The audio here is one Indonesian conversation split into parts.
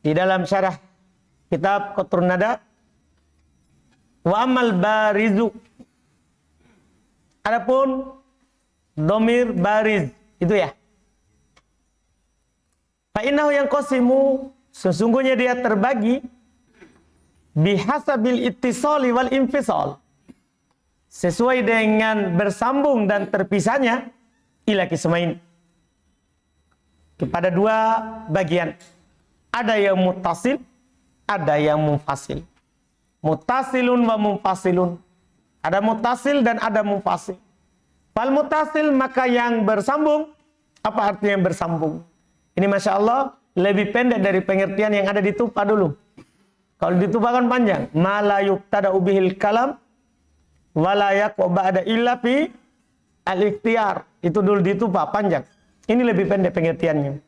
di dalam syarah kitab Qatrun Nada, wa amal barizu, adapun domir bariz itu ya, fa innahu yanqasimu, sesungguhnya dia terbagi bihasabil ittisali wal infisal, sesuai dengan bersambung dan terpisahnya, ila kismain, kepada dua bagian. Ada yang muttasil, ada yang munfasil. Muttasilun wa munfasilun. Ada muttasil dan ada munfasil. Fal muttasil, maka yang bersambung. Apa artinya yang bersambung? Ini Masya Allah lebih pendek dari pengertian yang ada di Tupa dulu. Kalau di Tupa kan panjang. Ma la yuqtada bihil kalam wa la yaqwa ba'da illa fi al-ikhtiyar. Itu dulu di Tupa panjang. Ini lebih pendek pengertiannya.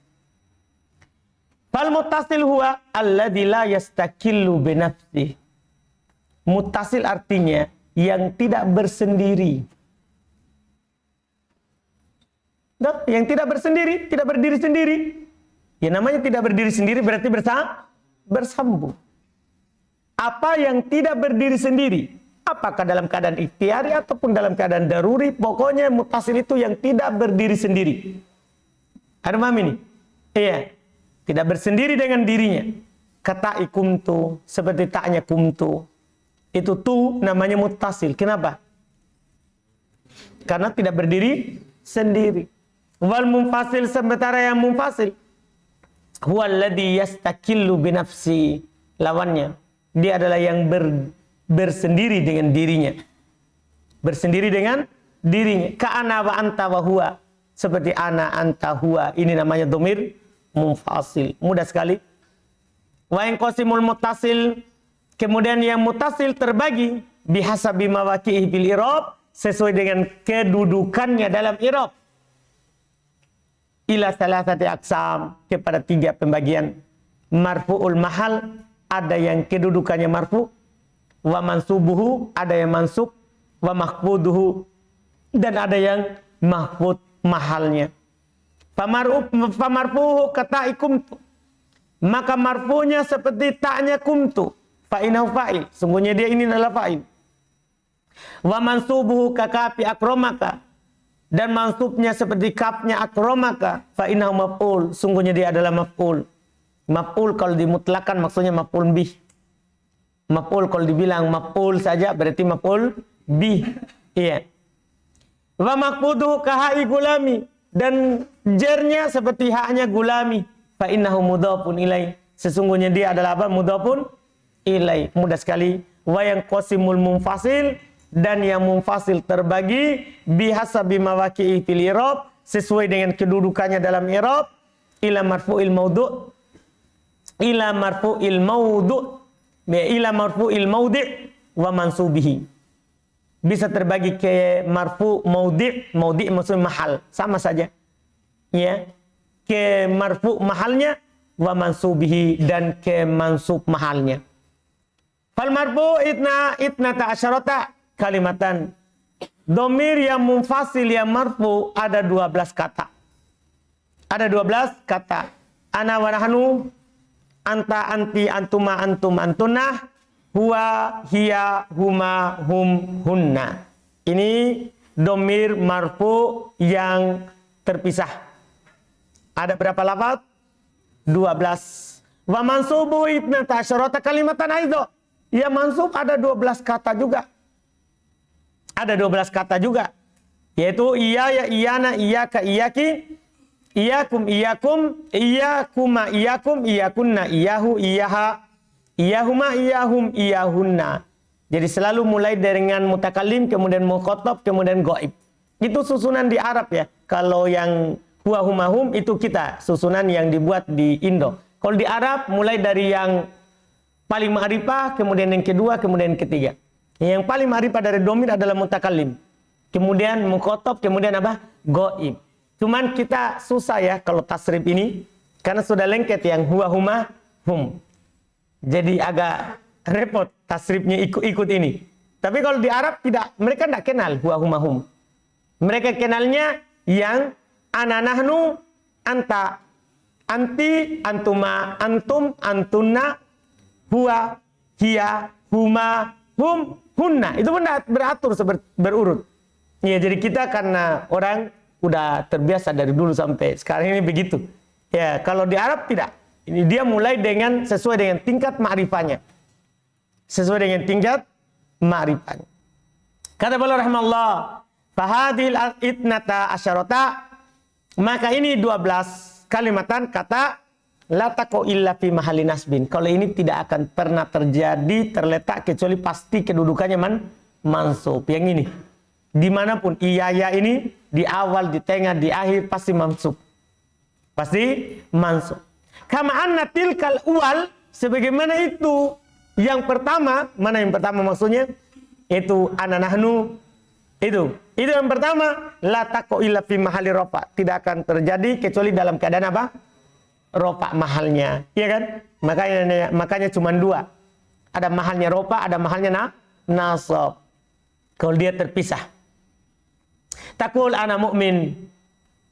Fal muttasil huwa alladzi la yastakillu bi nafsihi. Muttasil artinya yang tidak bersendiri. Yang tidak bersendiri, tidak berdiri sendiri. Ya namanya tidak berdiri sendiri berarti bersambung. Apa yang tidak berdiri sendiri? Apakah dalam keadaan ikhtiari ataupun dalam keadaan daruri, pokoknya muttasil itu yang tidak berdiri sendiri. Ada paham ini? Iya. Tidak bersendiri dengan dirinya. Kata ikumtu, seperti taknya kumtu. Itu tu namanya muttasil. Kenapa? Karena tidak berdiri sendiri. Wal munfasil, sementara yang munfasil, huwallazi yastakillu binafsi, lawannya. Dia adalah yang bersendiri dengan dirinya. Bersendiri dengan dirinya. Ka'ana wa anta wa huwa. Seperti ana, anta, huwa. Ini namanya dhamir munfasil. Mudah sekali. Wa in qasimul muttasil, kemudian yang muttasil terbagi bihasabi mawaqi'i bil i'rab, sesuai dengan kedudukannya dalam i'rab. Ila salasati aqsam, kepada 3 pembagian. Marfu'ul mahal, ada yang kedudukannya marfu', wa mansubuhu, ada yang mansub, wa mahfuduhu, dan ada yang mahfud mahalnya. Famarfuhu kata ikumtu, maka marfunya seperti taknya kumtu, fa'inahu fa'il, sungguhnya dia ini adalah fa'il. Wa mansubuhu kakapi akromaka, dan mansubnya seperti kapnya akromaka, fa'inahu maf'ul, sungguhnya dia adalah maf'ul. Maf'ul kalau dimutlakan maksudnya maf'ul bih. Maf'ul kalau dibilang maf'ul saja berarti maf'ul bih. Iya. Wa maqbuduhu kahai gulami, dan jernya seperti haknya gulami, fa innahu mudhafun ilai, sesungguhnya dia adalah apa? Mudhafun ilai. Mudah sekali. Wa yang qasimul munfasil, dan yang munfasil terbagi bihasabi mawaqi'i fil i'rab, sesuai dengan kedudukannya dalam i'rab, ila marfu'il maudu', ila marfu'il maudu', ila marfu'il maudi' wa mansubihi. Bisa terbagi ke marfu maudi', maudi' maksudnya mahal, sama saja. Ya. Ke marfu mahalnya wa mansubihi, dan ke mansub mahalnya. Fal marfu itnata asyarata kalimatan. Domir yang munfasil yang marfu ada 12 kata. Ada 12 kata. Ana wa nahnu, anta, anti, antuma, antum, antunah, huwa, hiya, huma, hum, hunna. Ini domir marfu yang terpisah. Ada berapa lafaz? 12. Wa mansubu itnata asyarata kalimatan aido. Ya mansub ada 12 kata juga. Ada 12 kata juga. Yaitu iya, ya, iyana, iyaka, iyaki, iyakum, iyakum, iyakuma, iyakum, iyakunna, iyahu, iyaha, iyahuma, iyahum, iyahunna. Jadi selalu mulai dengan mutakallim, kemudian mukhatab, kemudian ghaib. Itu susunan di Arab ya. Kalau yang huwa, huma, hum itu kita, susunan yang dibuat di Indo. Kalau di Arab mulai dari yang paling ma'rifah, kemudian yang kedua, kemudian yang ketiga. Yang paling ma'rifah dari domir adalah mutakallim. Kemudian mukhatab, kemudian apa? Ghaib. Cuman kita susah ya kalau tasrif ini, karena sudah lengket yang huwa, huma, hum. Jadi agak repot tasrifnya ikut ini. Tapi kalau di Arab tidak, mereka tidak kenal huwa, huma, hum. Mereka kenalnya yang ana, nahnu, anta, anti, antuma, antum, antunna, huwa, hiya, huma, hum, hunna. Itu beratur berurut. Ya, jadi kita karena orang udah terbiasa dari dulu sampai sekarang ini begitu. Ya, kalau di Arab tidak. Ini dia mulai dengan sesuai dengan tingkat ma'rifahnya. Sesuai dengan tingkat ma'rifahnya. Kata beliau rahimahullah, fahadil itnata asyarata, maka ini 12 kalimatan kata la taqo illa fi mahalli nasbin. Kalau ini tidak akan pernah terjadi terletak kecuali pasti kedudukannya mansub. Yang ini dimanapun iya ini di awal, di tengah, di akhir pasti mansub. Pasti mansub. Kama anna tilkal uwal, sebagaimana itu yang pertama. Mana yang pertama maksudnya? Itu ana nahnu. Itu yang pertama, la taqo illa fi mahalli rafa. Tidak akan terjadi kecuali dalam keadaan apa? Rafa mahalnya. Iya kan? Makanya cuma 2. Ada mahalnya rafa, ada mahalnya nasab. Kalau dia terpisah. Taqul ana mu'min.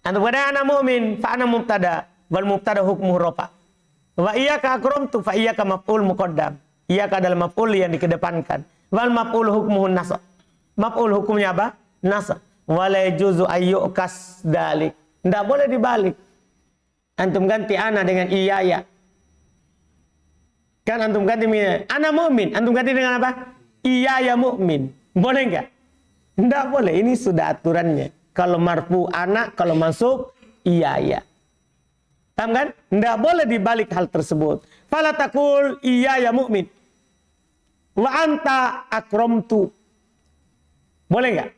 Antum kata ana mu'min, fa ana mubtada, wal mubtada hukmuhu rafa. Wa iyyaka akramtu, fa iyyaka maf'ul muqaddam. Iyyaka adalah maf'ul yang dikedepankan. Wal maf'ul hukmuhu nasab. Maf'ul hukumnya apa? Nasab. Wa la yajuzu ayyukas dalik. Enggak boleh dibalik. Antum ganti ana dengan iyaya. Kan antum ganti ana mu'min, antum ganti dengan apa? Iyaya mu'min. Boleh enggak? Enggak boleh. Ini sudah aturannya. Kalau marfu anak, kalau mansub iyaya. Paham kan? Enggak boleh dibalik hal tersebut. Fala taqul iyaya mu'min wa anta akramtu. Boleh enggak?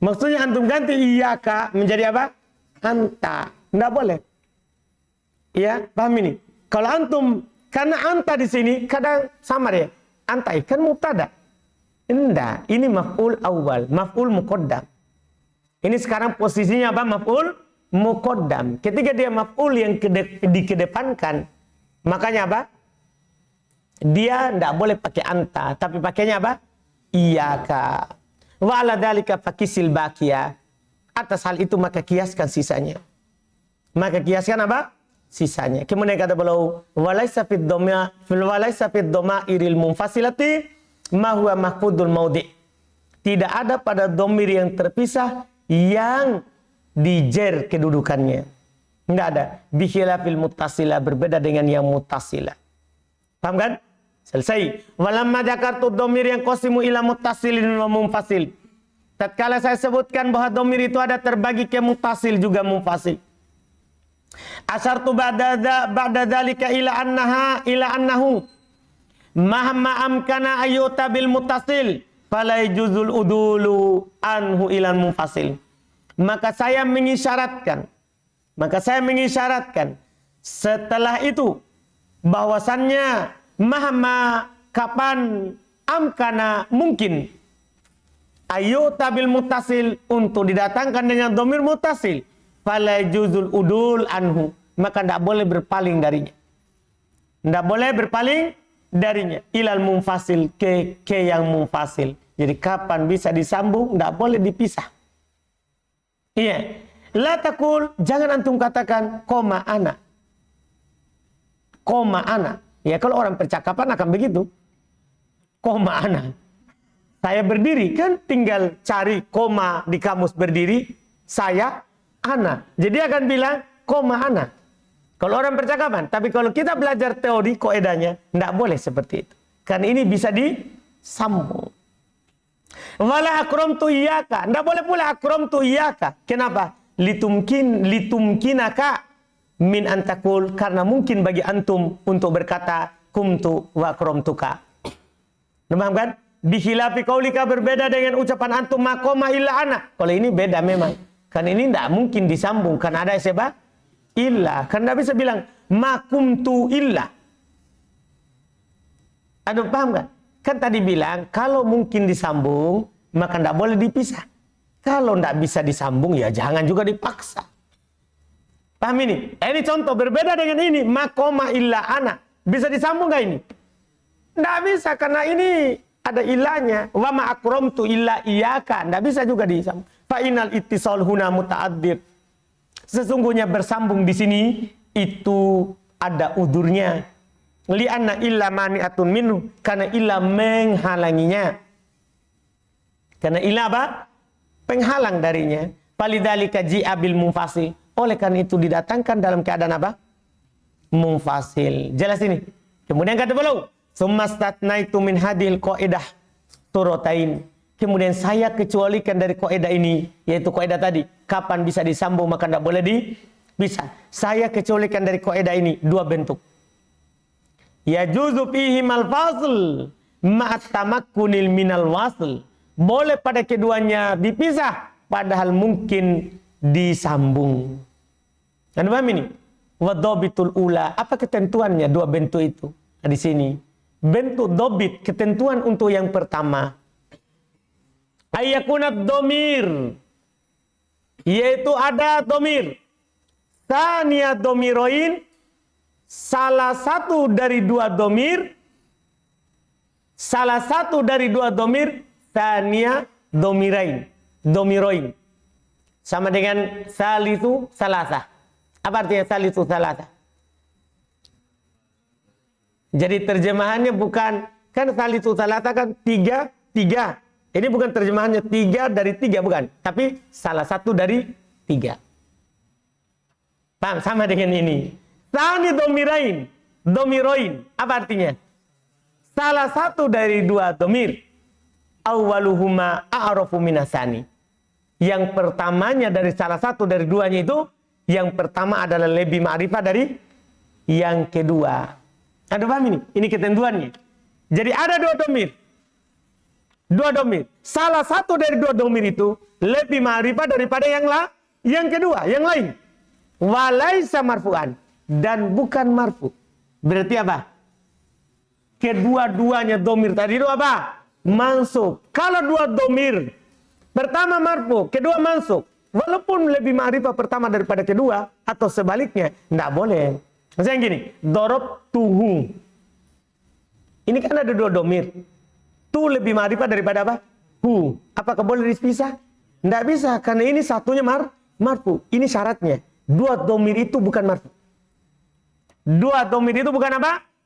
Maksudnya antum ganti iyaka menjadi apa? Anta. Enggak boleh. Ya, paham ini? Kalau antum, karena anta di sini kadang sama ya. Anta kan mubtada. Enggak, ini maf'ul awal, maf'ul muqaddam. Ini sekarang posisinya apa? Maf'ul muqaddam. Ketika dia maf'ul yang dikedepankan, makanya apa? Dia enggak boleh pakai anta, tapi pakainya apa? Iyaka. Wa ala dzalika fakisil baqiyah. Atas hal itu maka kiaskan sisanya. Maka kiaskan apa? Sisanya. Kemudian kata beliau, walaysa fid dhamairil munfasilati ma huwa mahfudul maudi'. Tidak ada pada dhamir yang terpisah yang dijer kedudukannya. Enggak ada. Bikhilafil muttasilah, berbeda dengan yang muttasilah. Paham kan? Selesai. Walamma dzakartu dhamir yang qasimu ila muttasilin wa munfasil. Tatkala saya sebutkan bahwa dhamir itu ada terbagi ke muttasil juga munfasil. Asartu ba'da dzalika ila annahu mahma amkana ayyuta bil muttasil fala yajuzul udulu anhu ilal munfasil. Maka saya mengisyaratkan setelah itu bahwasannya mahma kapan amkana mungkin ayyuta bil muttasil untuk didatangkan dengan dhamir muttasil fala yajuzul udul anhu, maka tidak boleh berpaling darinya. Tidak boleh berpaling darinya ilal munfasil ke yang munfasil. Jadi kapan bisa disambung, tidak boleh dipisah. Iya. La taqul, jangan antum katakan koma ana. Koma ana. Ya kalau orang percakapan akan begitu. Koma ana. Saya berdiri, kan tinggal cari koma di kamus berdiri, saya ana. Jadi akan bilang koma ana. Kalau orang percakapan, tapi kalau kita belajar teori koedanya, tidak boleh seperti itu. Karena ini bisa disambung. Wala akramtu iyyaka, tidak boleh pula akramtu iyyaka. Kenapa? Litumkinaka min antakul, karena mungkin bagi antum untuk berkata kumtu wa akramtuka. Paham kan? Bikhilafi qaulika, berbeda dengan ucapan antum maqama illa ana. Kalau ini beda memang. Karena ini tidak mungkin disambung karena ada sebab illa. Karena bisa bilang makumtu illa. Aduh, paham kan? Kan tadi bilang kalau mungkin disambung maka tidak boleh dipisah. Kalau tidak bisa disambung ya jangan juga dipaksa. Paham ini? Ini contoh berbeda dengan ini. Makoma illa ana. Bisa disambung gak ini? Tidak bisa karena ini ada ilahnya. Wa ma akramtu illa iyyaka. Tidak bisa juga disambung. Fa inal ittisal huna muta'addir. Sesungguhnya bersambung di sini itu ada udurnya. Li'anna illa mani'atun minhu, karena illa menghalanginya. Karena illa apa? Penghalang darinya. Falidzalika ji'a bil munfasil. Oleh karena itu didatangkan dalam keadaan apa? Munfasil. Jelas ini. Kemudian kata beliau, "Tsummastatnaitu min hadhil qaidah turatain." Kemudian saya kecualikan dari kaidah ini, yaitu kaidah tadi, kapan bisa disambung maka tidak boleh dipisah. Saya kecualikan dari kaidah ini dua bentuk. Yajuzu fihi mal fasl ma'at tamakkunil minal wasl. Boleh pada keduanya dipisah, padahal mungkin disambung. Anda paham ini? Wadhabitul ula, apa ketentuannya dua bentuk itu? Nah, di sini bentuk dobit, ketentuan untuk yang pertama, ayakunat domir, yaitu ada domir. Tania domiroin, salah satu dari dua domir, tania domiroin, sama dengan salisu salasa. Apa artinya salisu salasa? Jadi terjemahannya bukan, kan salisu salasa kan tiga. Ini bukan terjemahannya 3 dari 3, bukan. Tapi salah satu dari 3. Paham? Sama dengan ini. Sani domiroin. Apa artinya? Salah satu dari dua domir. Awwaluhuma a'rafu minasani. Yang pertamanya dari salah satu dari duanya itu, yang pertama adalah lebih ma'rifah dari yang kedua. Ada paham ini? Ini ketentuannya. Jadi ada dua domir. Salah satu dari dua domir itu lebih ma'rifah daripada yang kedua, yang lain. Walaisa marfu'an, dan bukan marfu. Berarti apa? Kedua-duanya domir tadi itu apa? Mansub. Kalau dua domir, pertama marfu, kedua mansub, walaupun lebih ma'rifah pertama daripada kedua, atau sebaliknya, tidak boleh. Misalnya gini, dorob tuhu. Ini kan ada dua domir. Tu lebih ma'rifah daripada apa? Hu. Apakah boleh dipisah? Tidak bisa, karena ini satunya marfu. Ini syaratnya. Dua domir itu bukan marfu.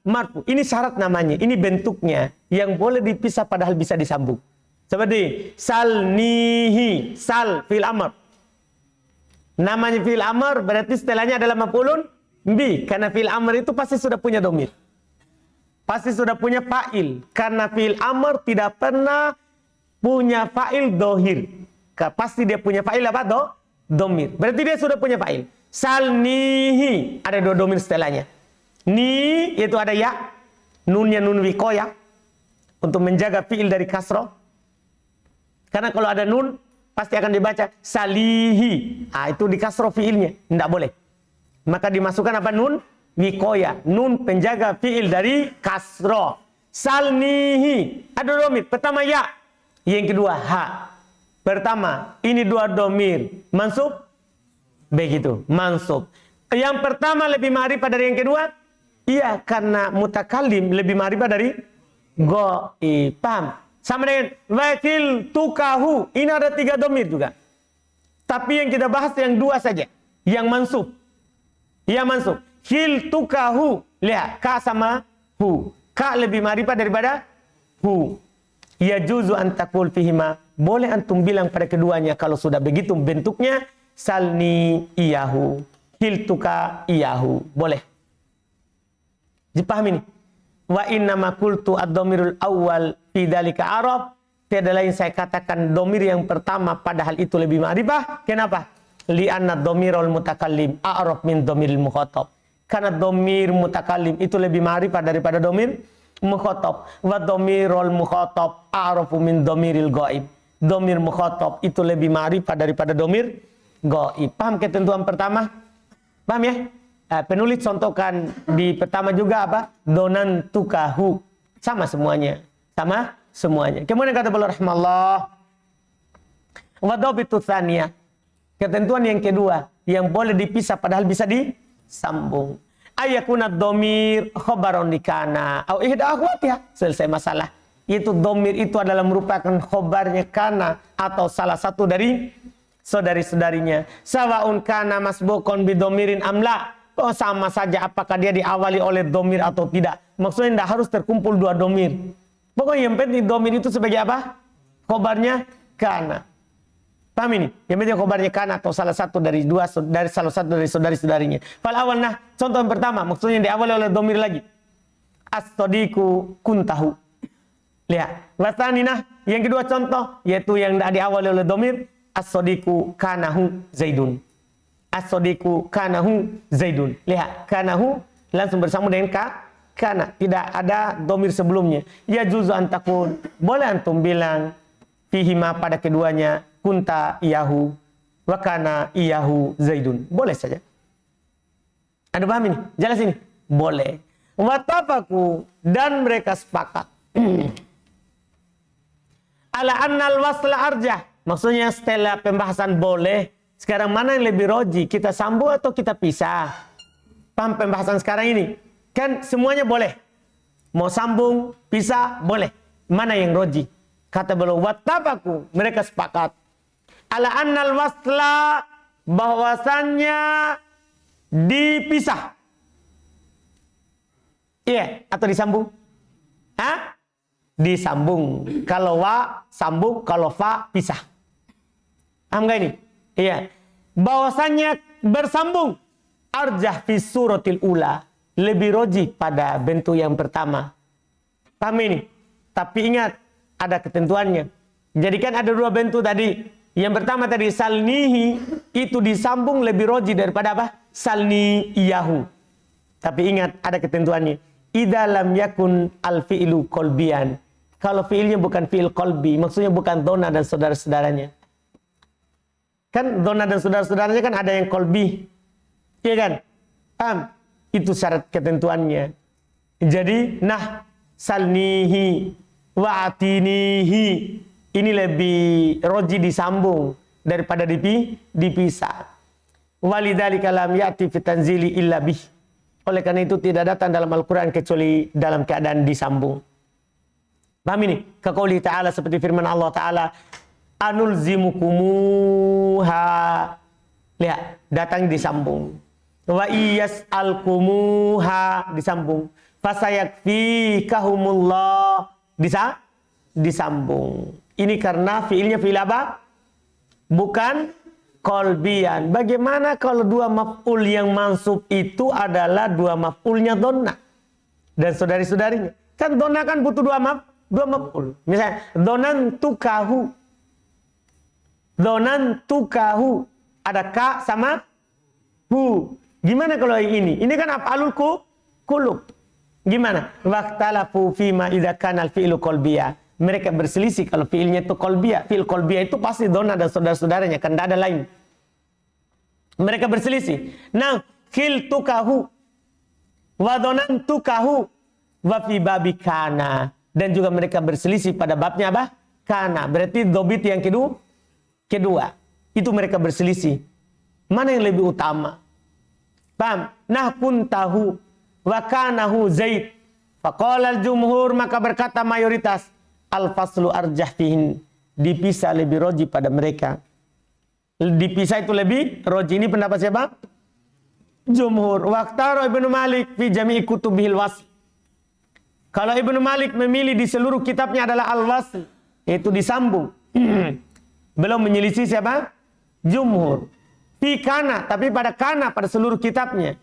Marfu. Ini syarat namanya. Ini bentuknya. Yang boleh dipisah padahal bisa disambung. Seperti salnihi. Sal fil amr. Namanya fil amr berarti setelahnya adalah maf'ulun bi. Karena fil amr itu pasti sudah punya domir. Pasti sudah punya fa'il. Karena fil amr tidak pernah punya fa'il dohir. Pasti dia punya fa'il apa? Domir. Berarti dia sudah punya fa'il. Salnihi. Ada dua domir setelahnya. Ni itu ada ya. Nunnya nun wikoya. Untuk menjaga fi'il dari kasroh. Karena kalau ada nun, pasti akan dibaca salihi. Itu di kasroh fi'ilnya. Tidak boleh. Maka dimasukkan apa? Nun wikoya. Nun penjaga fi'il dari kasroh. Salnihi. Ada domir. Pertama ya. Yang kedua ha. Pertama, ini dua domir. Mansub? Begitu. Mansub. Yang pertama lebih ma'rifah dari yang kedua? Iya, karena mutakallim lebih ma'rifah dari go'ib. Paham? Sama dengan wakil tukahu. Ini ada 3 domir juga. Tapi yang kita bahas yang 2 saja. Yang mansub. Yang mansub. Hil tukahu. Lihat, ka sama hu. Ka lebih ma'rifah daripada hu. Ya juzu antakul fihima. Boleh antum bilang pada keduanya kalau sudah begitu bentuknya. Salni iyahu. Hil tuka iyahu. Boleh. Dipahami ini? Wa inna ma qultu ad-dhamirul awwal fi dzalika arab. Tiada lain saya katakan domir yang pertama padahal itu lebih ma'rifah. Kenapa? Li'anna dhamirul mutakallim a'raf min dhamiril mukhatab. Karena domir mutakallim itu lebih ma'rifah daripada domir mukhatab. Wa dhamirul mukhatab a'rafu min dhamiril ghaib. Domir mukhatab itu lebih ma'rifah daripada domir ghaib. Paham ketentuan pertama? Paham ya? Penulis contohkan di pertama juga apa? Donan tukahu. Sama semuanya. Sama semuanya. Kemudian kata beliau rahmallah. Wadhabitu tsaniyah. Ketentuan yang kedua. Yang boleh dipisah padahal bisa disambung. Ayakunat domir khobaron likana. Au ihda akhwatiha. Selesai masalah. Itu domir itu adalah merupakan khobarnya kana. Atau salah satu dari saudari-saudarinya. Sawaun kana masbukon bidomirin amla. oh sama saja apakah dia diawali oleh domir atau tidak. Maksudnya tidak harus terkumpul dua domir. Pokoknya yang penting domir itu sebagai apa? Khobarnya kana. Paham ini? Yang penting khobarnya kana atau salah satu dari salah satu dari saudari-saudarinya. Fal awal, nah contoh yang pertama maksudnya yang diawali oleh domir lagi. As-sadiqu kuntahu. Lihat. Wasani, nah yang kedua contoh yaitu yang tidak diawali oleh domir. As-sadiqu kanahu zaidun. As-sadiqu kanahu zaidun. Lihat, kanahu langsung bersambung dengan kana. Tidak ada domir sebelumnya. Ya juzu antakun. Boleh antum bilang fihima pada keduanya kunta iyahu wa kana iyahu zaidun. Boleh saja. Ada paham ini? Jelas ini? Boleh. Watafaku, dan mereka sepakat. Ala annal wasla arjah. Maksudnya setelah pembahasan boleh, sekarang mana yang lebih roji? Kita sambung atau kita pisah? Paham pembahasan sekarang ini? Kan semuanya boleh. Mau sambung, pisah, boleh. Mana yang roji? Kata beliau, wattafaku, mereka sepakat. Ala annal wasla, bahwasannya dipisah. Iya, atau disambung? Hah? Disambung. Kalau wa, sambung. Kalau fa, pisah. Paham gak ini? Iya. Bahwasannya bersambung. Arjah fi suratil ula. Lebih roji pada bentuk yang pertama. Paham ini? Tapi ingat, ada ketentuannya. Jadi kan ada dua bentuk tadi. Yang pertama tadi, salnihi. Itu disambung lebih roji daripada apa? Salni iyahu. Tapi ingat, ada ketentuannya. Idza lam yakun al-fi'lu qalbian. Kalau fi'ilnya bukan fi'il qalbi, maksudnya bukan dona dan saudara-saudaranya. Kan dona dan saudara-saudaranya kan ada yang qalbi. Iya kan? Paham? Itu syarat ketentuannya. Jadi, nah, salnihi wa'atinihi. Ini lebih roji disambung daripada dipisah. Walidzalika lam ya'ti fi tanzili illa bih. Oleh karena itu tidak datang dalam Al-Quran kecuali dalam keadaan disambung. Paham ini? Kaqouli ta'ala, seperti firman Allah Ta'ala. Anulzimukumuha. Lihat, datang disambung. Wa iyas'alkumuha. Disambung. Fasayakfikahumullah. Disambung. Ini karena fiilnya fiil apa? Bukan kolbian. Bagaimana kalau dua maf'ul yang mansub itu adalah dua maf'ulnya donna dan saudari-saudarinya? Kan donna kan butuh dua maf'ul. Misalnya donantukahu. Donantukahu. Ada ka sama hu. Gimana kalau yang ini? Ini kan af'alul kulub. Gimana? Waqtalafu fima idza kana al-fi'lu qalbiyah. Mereka berselisih kalau fiilnya itu kolbiyah. Fiil kolbiyah itu pasti dona dan saudara-saudaranya. Kan tidak ada lain. Mereka berselisih. Nah, khiltukahu wa donantukahu wa fi babi kana. Dan juga mereka berselisih pada babnya apa? Kana. Berarti dobit yang kedua. Itu mereka berselisih. Mana yang lebih utama? Paham? Nah kuntahu wa kanahu zaid. Faqala al-jumhur, maka berkata mayoritas. Al-faslu arjah fihin. Dipisah lebih roji pada mereka. Dipisah itu lebih roji. Ini pendapat siapa? Jumhur. Waqtaro Ibnu Malik fi jami'i kutubihil wasl. Kalau Ibnu Malik memilih di seluruh kitabnya adalah al-wasl. Itu disambung. Belum menyelisih siapa? Jumhur. Fi kana. Tapi pada kana, pada seluruh kitabnya.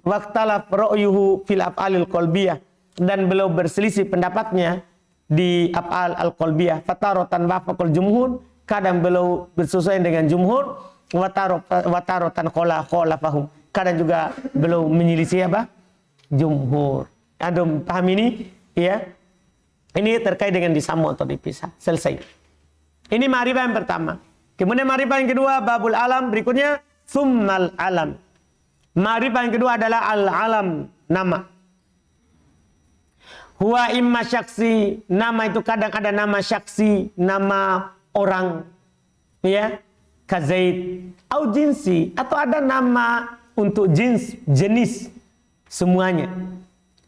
Waqtalaf ra'yuhu fil af'alil qalbiyah. Dan beliau berselisih pendapatnya di af'al al-qalbiyah. Fatarotan wafaqul jumhur, kadang beliau bersesuaian dengan jumhur. Watarotan kholafahum, kadang juga beliau menyelisih apa? Jumhur. Ada paham ini? Ya. Ini terkait dengan disambung atau dipisah. Selesai. Ini ma'rifah yang pertama. Kemudian ma'rifah yang kedua, babul alam. Berikutnya summal alam. Ma'rifah yang kedua adalah al-alam, nama. Huwa imma syaksi, nama itu kadang ada nama syaksi, nama orang, ya, kazaid, au jinsi, atau ada nama untuk jenis, semuanya.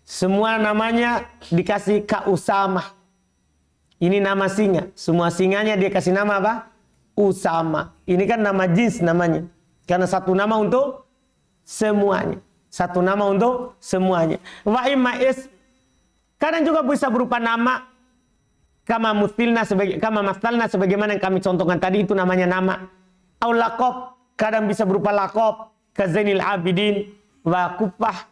Semua namanya dikasih ka Usamah. Ini nama singa, semua singanya dia kasih nama apa? Usama. Ini kan nama jins namanya, karena satu nama untuk semuanya. Satu nama untuk semuanya. Wa imma ism. Kadang juga bisa berupa nama. Kama mastalna sebagaimana yang kami contohkan tadi, itu namanya nama. Au laqab, kadang bisa berupa laqab, ka Zainil Abidin wa Kuffah.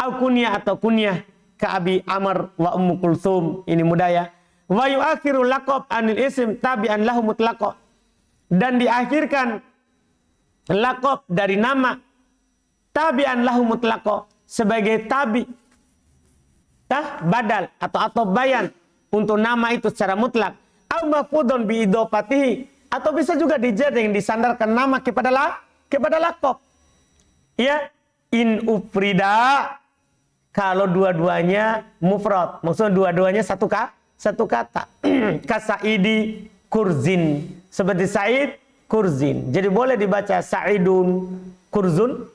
Au kunyah atau kunyah, ka Abi Amr wa Ummu Kulsum. Ini mudah ya. Wa yuakhiru laqab anil ism tabi'an lahu mutlaqah. Dan diakhirkan laqab dari nama tabi'an lahu mutlaqah, sebagai tabi, badal atau bayan untuk nama itu secara mutlak. Au mafudun bi idofatihi, atau bisa juga dijar yang disandarkan nama kepada laqab. Ya, in ufrida, kalau dua-duanya mufrad, maksudnya dua-duanya satu kata. Kasaidi kurzin, seperti Said kurzin. Jadi boleh dibaca Saidun kurzun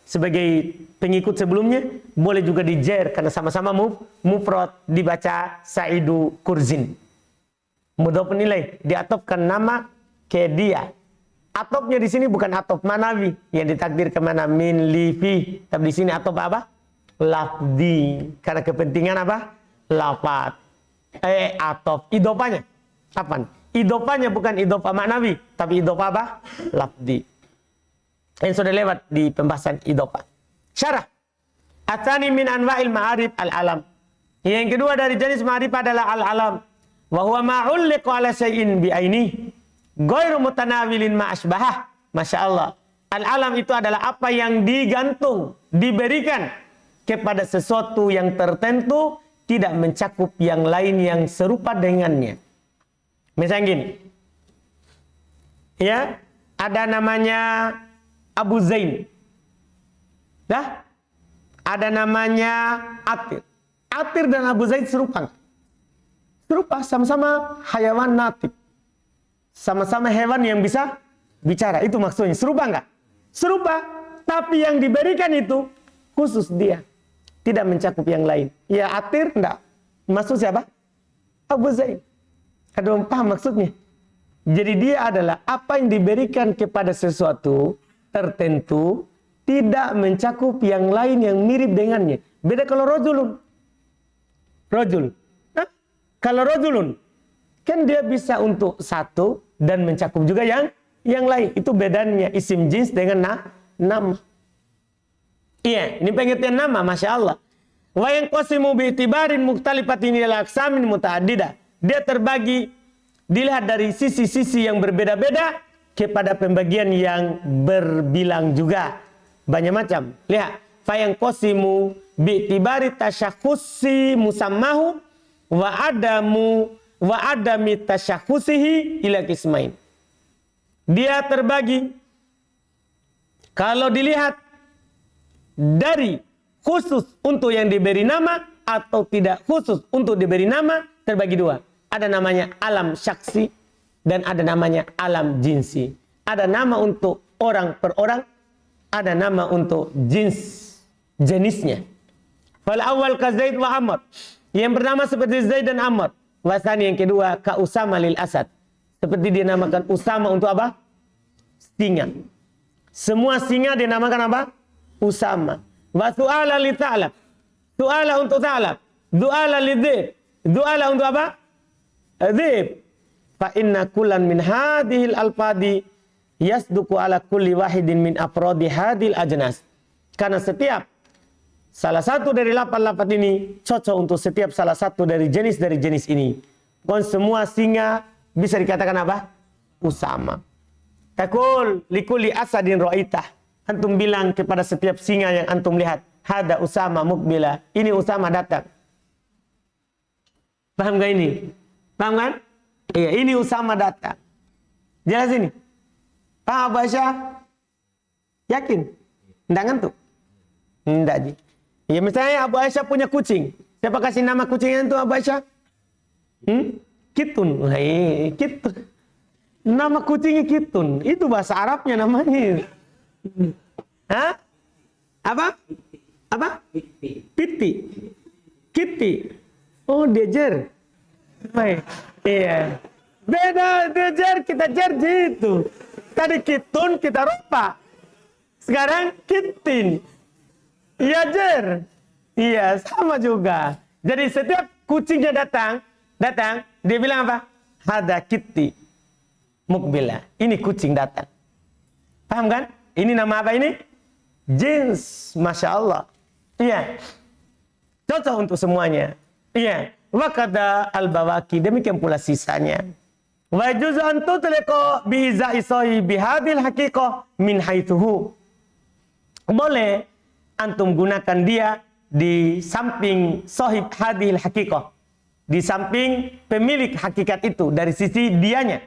sebagai pengikut sebelumnya, boleh juga dijer karena sama-sama mufrad, dibaca Saidu kurzin. Mudhof nilai, diatofkan nama ke dia. Atofnya di sini bukan atof manawi yang ditakdir ke mana min lifi, tapi di sini atof apa? Lafdi, karena kepentingan apa? Lafat. Atof idofanya apa? Idofanya bukan idofa manawi, tapi idofa apa? Lafdi. Yang sudah lewat di pembahasan idofa. Syarah. Atsani min anwa'il ma'arif al-alam. Yang kedua dari jenis ma'arif adalah al-alam. Wa huwa ma'ulliqu ala syai'in bi'aini ghairu mutanawilin ma'asbahah. Masya Allah. Al-alam itu adalah apa yang digantung, diberikan kepada sesuatu yang tertentu, tidak mencakup yang lain yang serupa dengannya. Misalnya gini. Ya, ada namanya Abu Zain. Dah? Ada namanya Atir. Atir dan Abu Zain serupa. Serupa, sama-sama hayawan natik. Sama-sama hewan yang bisa bicara. Itu maksudnya. Serupa enggak? Serupa. Tapi yang diberikan itu khusus dia. Tidak mencakup yang lain. Ya Atir enggak. Maksud siapa? Abu Zain. Ada orang paham maksudnya? Jadi dia adalah apa yang diberikan kepada sesuatu tertentu, tidak mencakup yang lain yang mirip dengannya. Beda kalau rojulun. Rojul. Nah, kalau rojulun, kan dia bisa untuk satu dan mencakup juga yang lain. Itu bedanya isim jins dengan nama. Iya, ini pengertian nama, Masya Allah. Wa yang qasimu bi'tibarin muktalifatin ila aqsamin muta'addidah. Dia terbagi, dilihat dari sisi-sisi yang berbeda-beda kepada pembagian yang berbilang juga. Banyak macam. Lihat. Fayang qasimu bi'tibari tasyakhusi musammahu wa adami tasyakhusihi ila qismain. Dia terbagi, kalau dilihat dari khusus untuk yang diberi nama atau tidak khusus untuk diberi nama, terbagi dua. Ada namanya alam syaksi dan ada namanya alam jinsi. Ada nama untuk orang per orang, ada nama untuk jenisnya. Fal awal ka Zaid wa Amr. Yang pertama seperti Zaid dan Amr. Wasani yang kedua ka Usama lil Asad. Seperti dia namakan Usama untuk apa? Singa. Semua singa dinamakan apa? Usama. Wa su'ala li Ta'lab. Su'ala untuk Ta'lab. Du'ala li Dzib. Du'ala untuk apa? Dzib. Fa inna kullan min hadhil alfadi yasduku ala kulli wahidin min afrodi hadhil ajnas. Karena setiap salah satu dari lapan-lapan ini cocok untuk setiap salah satu dari jenis ini. Bukan semua singa bisa dikatakan apa? Usama. Takul likulli asadin ra'itah. Antum bilang kepada setiap singa yang antum lihat, hada Usama mukbila. Ini Usama datang. Paham gak ini? Paham kan? Iya, ini Usama datang. Jelas ini? Paham Abu Aisyah? Yakin? Nggak ngantuk? Nggak, Ji. Ya misalnya Abu Aisyah punya kucing. Siapa kasih nama kucingnya itu Abu Aisyah? Kitun. Hai, Kitun. Nama kucingnya Kitun. Itu bahasa Arabnya namanya. Hah? Apa? Apa? Piti. Kitty. Oh, Dejer. Baik. Iya. Beda Dejer, kita jer gitu. Tadi Kitun, kita rupa. Sekarang Kitin. Iya, Jer. Iya, sama juga. Jadi setiap kucingnya datang, dia bilang apa? Hada kitti mukbila. Ini kucing datang. Paham kan? Ini nama apa ini? Jins. Masya Allah. Iya. Cocok untuk semuanya. Iya. Wa kada al-bawaki. Demikian pula sisanya. Wa juzu an tutliqa bi izai sahibi hadhil haqiqah min haitsuhu. Boleh antum gunakan dia di samping sahib hadhil haqiqah. Di samping pemilik hakikat itu dari sisi dianya.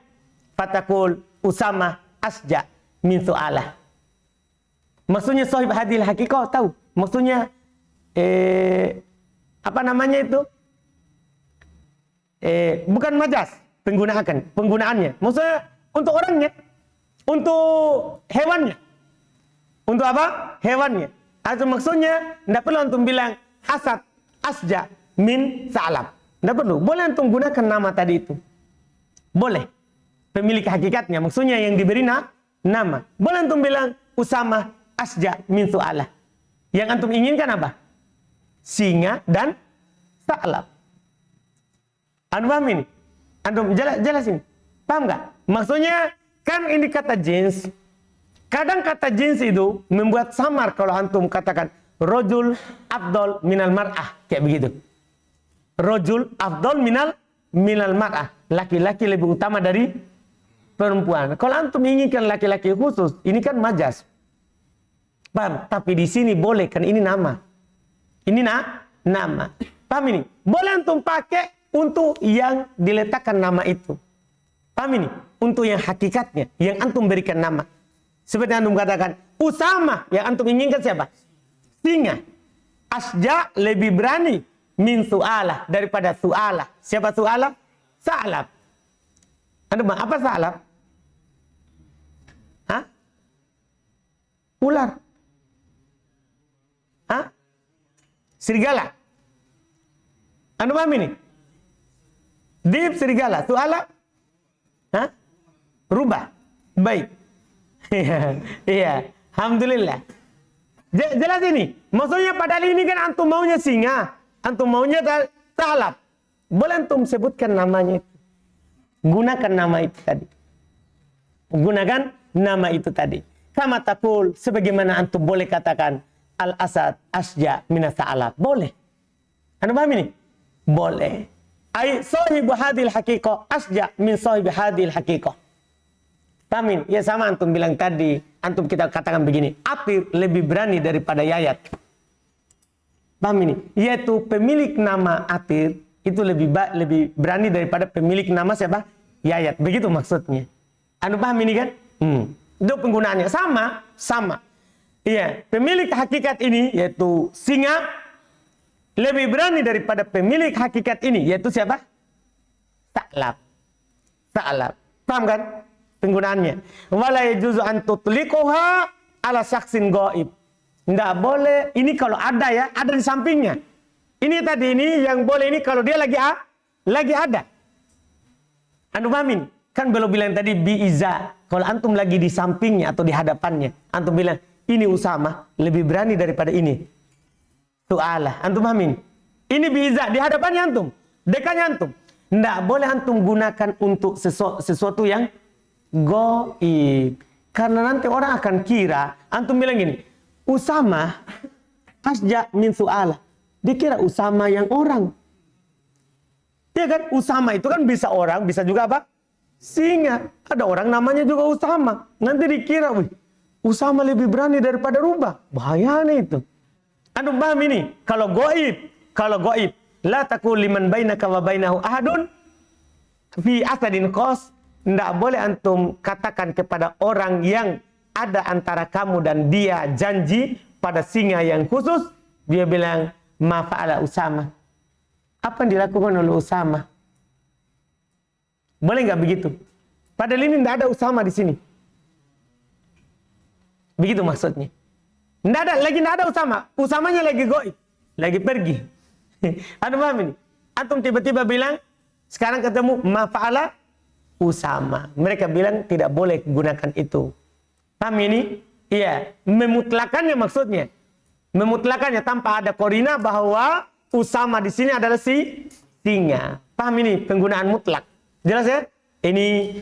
Fatakul Usama asja min su'alah. Maksudnya sahib hadhil haqiqah tahu? Maksudnya apa namanya itu? Bukan majas penggunaannya. Maksudnya untuk orangnya, untuk hewannya. Untuk apa? Hewannya. Atau maksudnya tidak perlu antum bilang Asad asja min sa'lab. Tidak perlu. Boleh antum gunakan nama tadi itu. Boleh. Pemilik hakikatnya. Maksudnya yang diberi nama. Boleh antum bilang Usama asja min su'alah. Yang antum inginkan apa? Singa dan sa'lab. Anu paham ini? Antum jelasin. Paham nggak? Maksudnya kan ini kata jins. Kadang kata jins itu membuat samar kalau antum katakan rojul afdol minal mar'ah. Kayak begitu. Rojul afdol minal mar'ah. Laki-laki lebih utama dari perempuan. Kalau antum inginkan laki-laki khusus, ini kan majas. Paham? Tapi di sini boleh kan ini nama. Ini nama. Paham ini? Boleh antum pakai untuk yang diletakkan nama itu. Paham ini? Untuk yang hakikatnya, yang antum berikan nama. Seperti antum katakan, Usama yang antum inginkan siapa? Singa. Asja lebih berani min su'alah daripada su'alah. Siapa su'alah? Sa'lab. Antum apa sa'lab? Hah? Ular. Hah? Serigala. Antum paham ini? Dip serigala. Su'alah? Hah? Rubah. Baik. Iya. Alhamdulillah. Jelas ini. Maksudnya padahal ini kan antum maunya singa. Antum maunya sa'lab. Boleh antum sebutkan namanya itu. Gunakan nama itu tadi. Gunakan nama itu tadi. Kama taqul, sebagaimana antum boleh katakan al-asad asja minas sa'lab. Boleh. Anda paham ini? Boleh. Ai sahibu hadhil haqiqah asja min sahibi hadhil haqiqah. Paham ini? Ya sama antum bilang tadi. Antum kita katakan begini. Atir lebih berani daripada Yayat. Paham ini? Yaitu pemilik nama Atir itu lebih berani daripada pemilik nama siapa? Yayat. Begitu maksudnya. Anda paham ini kan? Itu penggunaannya. Sama. Iya. Pemilik hakikat ini yaitu singa lebih berani daripada pemilik hakikat ini. Yaitu siapa? Sa'lab. Paham kan? Penggunaannya. Wala yajuzu an tutliquha ala syaksin ghaib. Enggak boleh. Ini kalau ada ya, ada di sampingnya. Ini tadi ini yang boleh ini kalau dia lagi ada. Antum pahamin? Kan belum bilang tadi biiza. Kalau antum lagi di sampingnya atau di hadapannya, antum bilang ini Usama lebih berani daripada ini. Su'alah. Antum pahamin? Ini biiza di hadapannya antum, dekatnya antum. Enggak boleh antum gunakan untuk sesuatu yang goib. Karena nanti orang akan kira, antum bilang gini, Usama asja min su'alah. Dikira Usama yang orang. Ya kan, Usama itu kan bisa orang, bisa juga apa? Singa. Ada orang namanya juga Usama. Nanti dikira, Usama lebih berani daripada Rubah. Bahaya nih itu. Antum paham ini? Kalau goib, la takul liman bainaka wa bainahu ahadun fi asadin qas. Tidak boleh antum katakan kepada orang yang ada antara kamu dan dia janji pada singa yang khusus. Dia bilang, ma fa'ala Usama. Apa yang dilakukan oleh Usama? Boleh nggak begitu? Padahal ini tidak ada Usama di sini. Begitu maksudnya. Tidak ada Usama. Usamanya lagi goib. Lagi pergi. Antum paham ini? Antum tiba-tiba bilang, sekarang ketemu ma fa'ala Usama. Mereka bilang tidak boleh gunakan itu. Paham ini? Iya. Memutlakannya maksudnya. memutlakannya tanpa ada korina bahwa Usama di sini adalah si singa. Paham ini penggunaan mutlak? Jelas ya? Ini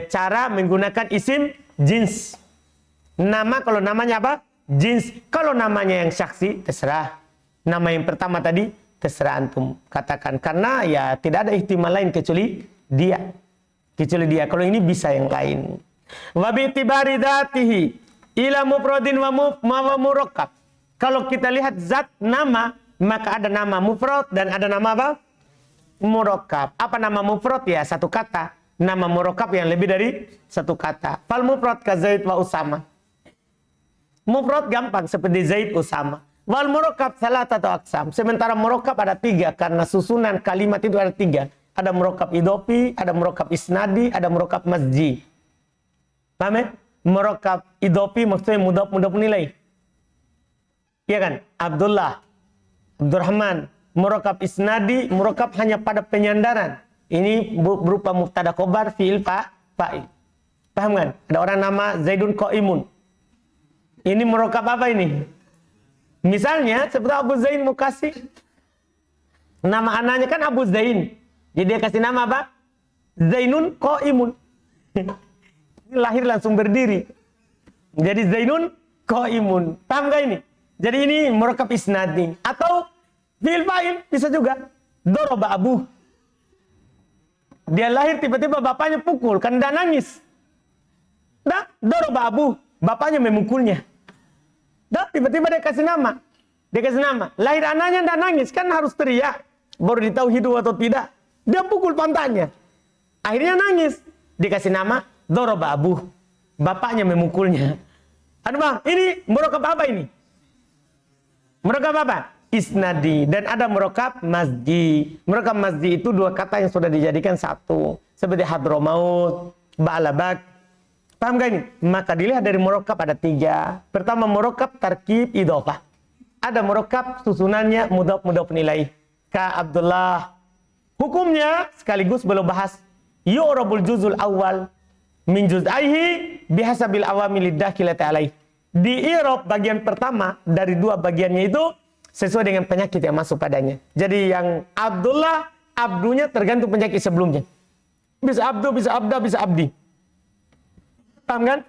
cara menggunakan isim jins. Nama kalau namanya apa? Jins. Kalau namanya yang syaksi, terserah. Nama yang pertama tadi, terserah antum katakan. Karena ya tidak ada ihtimal lain kecuali dia. Kecuali dia. Kalau ini bisa yang lain. Wa bi itibari dzatihi ila mufradin wa murakkab. Kalau kita lihat zat nama, maka ada nama mufrad dan ada nama apa? Murakkab. Apa nama mufrad? Ya satu kata. Nama murakkab yang lebih dari satu kata. Fal mufrad ka Zaid wa Usama. Mufrad gampang seperti Zaid Usama. Wal murakkab salatatu aqsam. Sementara murakkab ada 3 karena susunan kalimat itu ada 3. Ada murakkab idhofi, ada murakkab isnadi, ada murakkab masji. Paham ya? Murakkab idhofi maksudnya mudhaf nilai. Iya kan? Abdullah, Abdurrahman. Murakkab isnadi, murakkab hanya pada penyandaran. Ini berupa mubtada khobar fi'il fa'il. Paham kan? Ada orang nama Zaidun Qaimun. Ini murakkab apa ini? Misalnya seperti Abu Zain Mukasi. Nama anaknya kan Abu Zain. Jadi dia kasih nama apa? Zainun Qaimun. Ini lahir langsung berdiri. Jadi Zainun Qaimun. Paham gak ini? Jadi ini murakkab isnadi. Atau fi'il fa'il bisa juga. Doroba abu. Dia lahir tiba-tiba bapaknya pukul. Kan dia nangis. Dah, doroba abu. Bapaknya memukulnya. Dah, tiba-tiba dia kasih nama. Dia kasih nama. Lahir anaknya dia nangis. Kan harus teriak. Baru ditahu hidup atau tidak. Dia pukul pantatnya. Akhirnya nangis. Dikasih nama doroba abu. Bapaknya memukulnya. Aduh bang, ini murakkab apa ini? Murakkab apa? Isnadi. Dan ada murakkab masji. Murakkab masji itu 2 kata yang sudah dijadikan satu. Seperti hadramaut, ba'labak. Paham gak ini? Maka dilihat dari murakkab ada 3. Pertama murakkab tarkib idhofah. Ada murakkab susunannya mudhaf nilai. Ka Abdullah. Hukumnya sekaligus belum bahas. Yu'rabul juzul awal min juz'aihi bihasabil awamilid dakhilati alaih. Di i'rab bagian pertama dari 2 bagiannya itu sesuai dengan penyakit yang masuk padanya. Jadi yang Abdullah, abdunya tergantung penyakit sebelumnya. Bisa abdu, bisa abda, bisa abdi. Paham kan?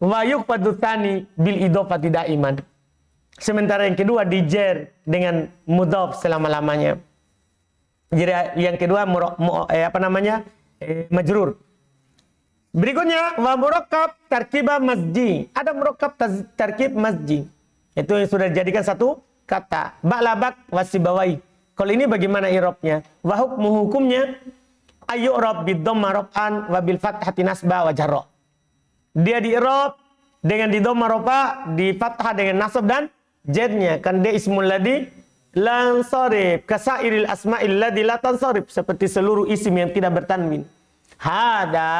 Wa yuqfadu tsani bil idhofati daiman. Sementara yang kedua dijer dengan mudhaf selama-lamanya. Jadi yang kedua majrur. Berikutnya wa murakkab tarkibah masji. Ada murakkab tarkib masji. Itu yang sudah dijadikan satu kata. Ba'labak wasibawai. Kalau ini bagaimana i'rabnya? Wa hukmu hukumnya ayyurab bid-dhamma raf'an wa bil fathati nasba wa jarra. Dia di i'rab dengan di dhamma rafa, di fathah dengan nasab dan jarnya. Kan dia ismul ladzi lansarif kasairil asma'il ladzi la tansarif, seperti seluruh isim yang tidak bertanwin. Hada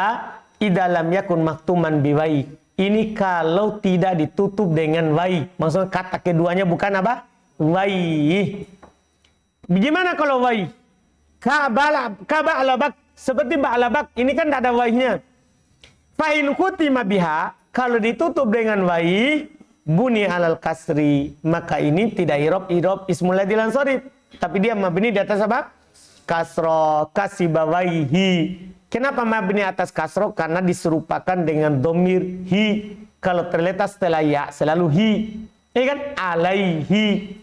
idza lam yakun maktuman biwai. Ini kalau tidak ditutup dengan wai. Maksudnya kata keduanya bukan apa? Wai. Bagaimana kalau wai? Ka'ba'labak. Seperti ba'labak. Ini kan tidak ada wainya. Fa'in khutima biha. Kalau ditutup dengan wai. Buni alal kasri. Maka ini tidak irob ismul ladzi lansarif. Tapi dia mabni di atas apa? Kasro. Kasibawaihi. Kenapa mabni atas kasro? Karena diserupakan dengan domir hi. Kalau terletak setelah ya selalu hi. Ini kan alaihi.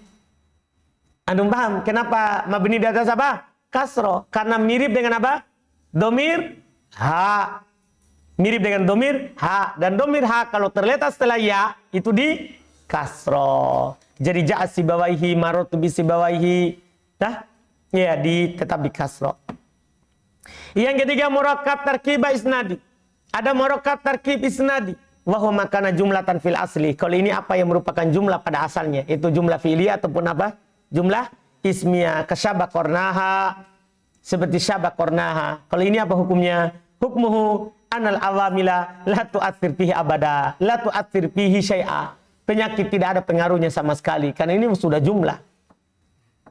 Antum paham kenapa mabni di atas apa? Kasro. Karena mirip dengan apa? Domir ha. Mirip dengan domir ha. Dan domir ha kalau terletak setelah ya itu di kasro. Jadi ja'a sibawaihi marotu bisibawaihi. Dah? Ya, tetap di kasro. Yang ketiga murakkab tarkib isnadi. Ada murakkab tarkib isnadi. Wa huwa makana jumlatan fil asli. Kalau ini apa yang merupakan jumlah pada asalnya? Itu jumlah fi'liyah ataupun apa? Jumlah ismiyah. Kasyaba qornaha. Seperti syaba qornaha. Kalau ini apa hukumnya? Hukmuhu anal awamila la tu'athir fihi abada. La tu'athir fihi syai'a. Penyakit tidak ada pengaruhnya sama sekali. Karena ini sudah jumlah.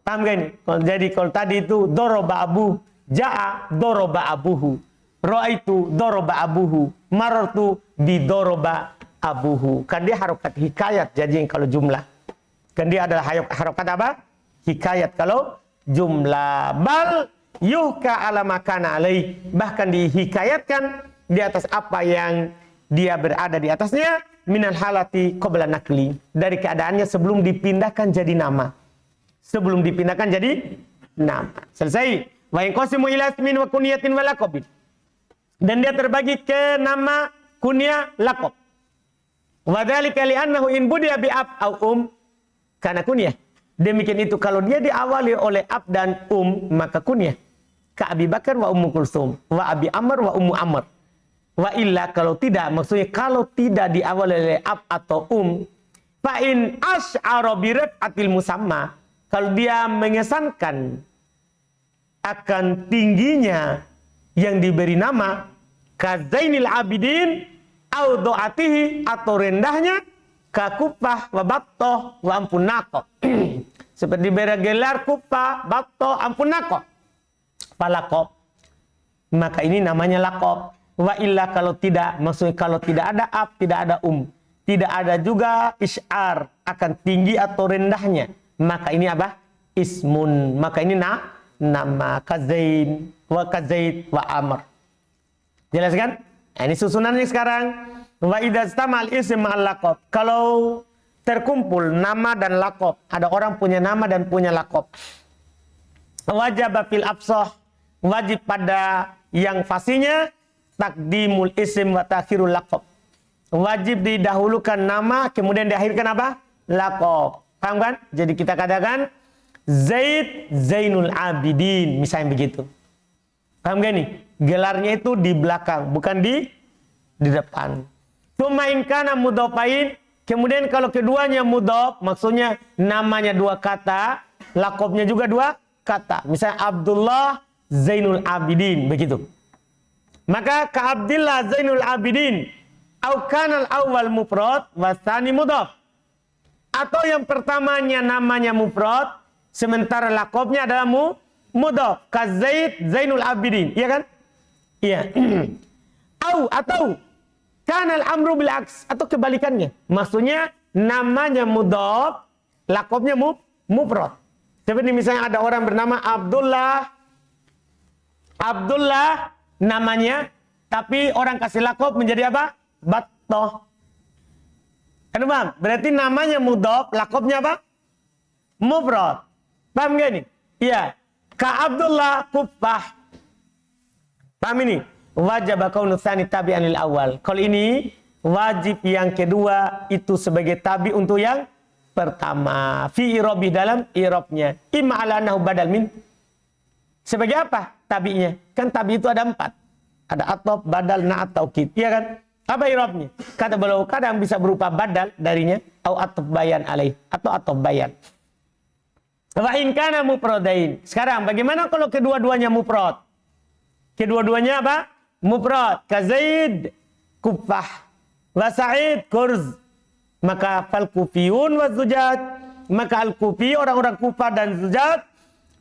Paham gak ini? Jadi kalau tadi itu doroba abu. Ja'a doroba abuhu. Ra'aitu doroba abuhu. Marartu bidoroba abuhu. Kan dia harokat hikayat jadi kalau jumlah. Kan dia adalah harokat apa? Hikayat. Kalau jumlah bal yuhka ala makana alaih, bahkan dihikayatkan di atas apa yang dia berada di atasnya, minal halati qabla nakli, dari keadaannya sebelum dipindahkan jadi nama. Sebelum dipindahkan jadi nama. Selesai. Wa yanqasimu ila ismin wa kunyatin wa laqabin. Dan dia terbagi ke nama, kunyah, laqab. Wa dzalika li'annahu in budiya bi ab au kana kunyah. Demikian itu kalau dia diawali oleh ab dan maka kunyah. Ka Abi Bakar wa Ummu Kulsum, wa Abi Amr wa Ummu Amr. Wa illa kalau tidak, maksudnya kalau tidak diawali oleh ab atau fa in asy'ara bi rif'atil musamma, kalau dia mengesankan akan tingginya yang diberi nama, kazainil abidin au do'atihi, atau rendahnya kakupah wa battoh wa ampunako. Seperti gelar kupah, battoh, ampunako. Palakop. Maka ini namanya lakop. Wa illa kalau tidak, maksudnya kalau tidak ada ab, tidak ada tidak ada juga isyar akan tinggi atau rendahnya, maka ini apa? Ismun. Maka ini nama kazain wa kazaid wa amr. Jelas kan? Nah, ini susunannya sekarang. Wa idza istamal ism ma'al laqab. Kalau terkumpul nama dan laqab, ada orang punya nama dan punya laqab. Wajib fil absah, wajib pada yang fasinya takdimul ism wa takhirul laqab. Wajib didahulukan nama, kemudian diakhirkan apa? Laqab. Paham kan? Jadi kita katakan Zaid Zainul Abidin, misalnya begitu. Paham gak nih? Gelarnya itu di belakang, bukan di depan. Tsumma in kana mudhofain, kemudian kalau keduanya mudhof, maksudnya namanya dua kata, laqabnya juga dua kata. Misalnya Abdullah Zainul Abidin, begitu. Maka ka Abdillah Zainul Abidin, au kanal awal mufrad wa tsani mudhaf. Atau yang pertamanya namanya mufrad, sementara laqabnya adalah mudhaf. Ka Zaid Zainul Abidin, iya kan? Iya. Atau kanal amru bil aks, atau kebalikannya. Maksudnya namanya mudhaf, laqabnya mufrad. Seperti misalnya ada orang bernama Abdullah namanya, tapi orang kasih laqab menjadi apa? Battoh. Kan paham? Berarti namanya mudhaf, laqabnya apa? Mufrad. Paham gak nih? Iya. Ka Abdullah Kuffah. Paham ini? Wajib kaunu tsani tabi'an lil awal. Kalau ini wajib yang kedua itu sebagai tabi untuk yang pertama. Fi irabi, dalam irabnya. Imma ala annahu badal min. Sebagai apa tabi'nya? Kan tabi itu ada 4. Ada atop, badal, na'at, taukid. Iya kan? Apa irabnya? Kata beliau, kadang bisa berupa badal darinya, atau atop bayan alaih, atau atop bayan. Wa in kana mufradain. Sekarang bagaimana kalau kedua-duanya mufrad? Kedua-duanya apa? Mufrad. Ka Zaid Kuffah wa Sa'id Kurz. Maka fal Kufiyun wa Zujat. Maka al-Kufi, orang-orang Kufah dan Zujat,